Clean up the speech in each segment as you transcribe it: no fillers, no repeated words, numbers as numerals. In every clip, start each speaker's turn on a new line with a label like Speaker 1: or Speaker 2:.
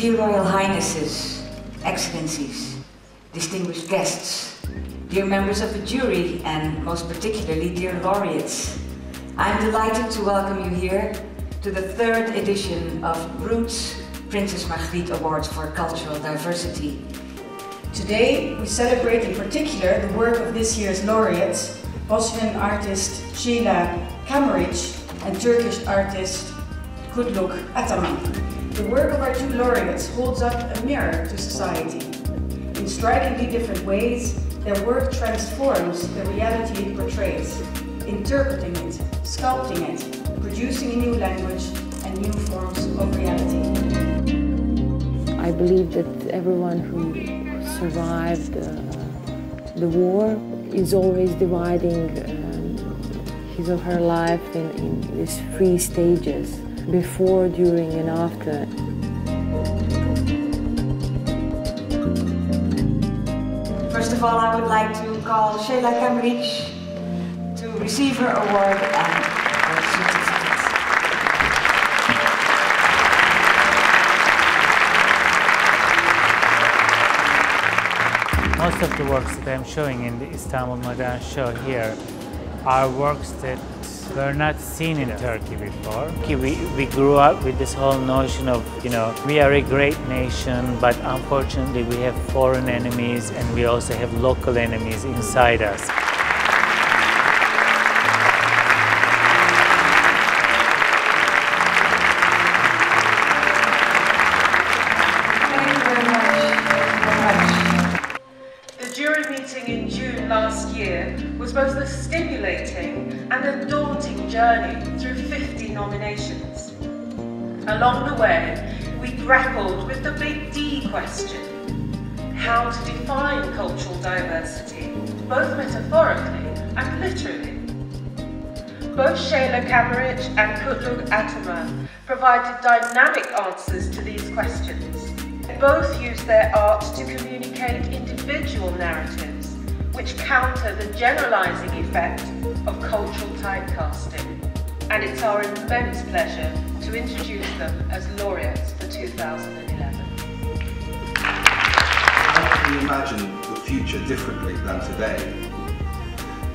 Speaker 1: Dear Royal Highnesses, Excellencies, distinguished guests, dear members of the jury, and most particularly dear laureates, I'm delighted to welcome you here to the third edition of Roots Princess Margriet Awards for Cultural Diversity.
Speaker 2: Today we celebrate in particular the work of this year's laureates, Bosnian artist Sheila Kamaric and Turkish artist Kutluk Ataman. The work of our two laureates holds up a mirror to society. In strikingly different ways, their work transforms the reality it portrays, interpreting it, sculpting it, producing a new language and new forms of reality.
Speaker 3: I believe that everyone who survived the war is always dividing his or her life in these three stages: before, during and after.
Speaker 1: First of all, I would like to call Sheila Kamaric to receive her award and her certificate.
Speaker 4: Most of the works that I'm showing in the Istanbul Modern Show here are works that were not seen in Turkey before. We grew up with this whole notion of, we are a great nation, but unfortunately we have foreign enemies and we also have local enemies inside us.
Speaker 5: In June last year was both a stimulating and a daunting journey through 50 nominations. Along the way, we grappled with the big D question: how to define cultural diversity, both metaphorically and literally. Both Sheila Kamaric and Kutluk Ataman provided dynamic answers to these questions. They both used their art to communicate individual narratives which counter the generalizing effect of cultural typecasting. And it's our immense pleasure to introduce them as laureates for 2011.
Speaker 6: How can we imagine the future differently than today?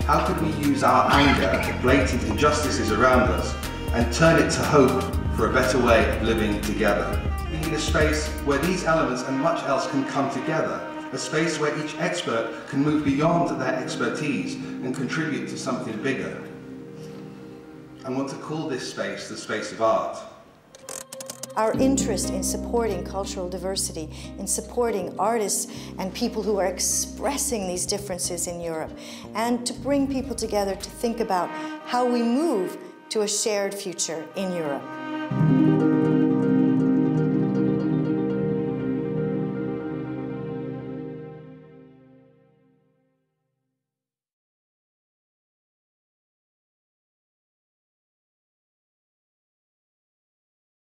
Speaker 6: How could we use our anger at blatant injustices around us and turn it to hope for a better way of living together? We need a space where these elements and much else can come together. A space where each expert can move beyond their expertise and contribute to something bigger. I want to call this space the space of art.
Speaker 7: Our interest in supporting cultural diversity, in supporting artists and people who are expressing these differences in Europe, and to bring people together to think about how we move to a shared future in Europe.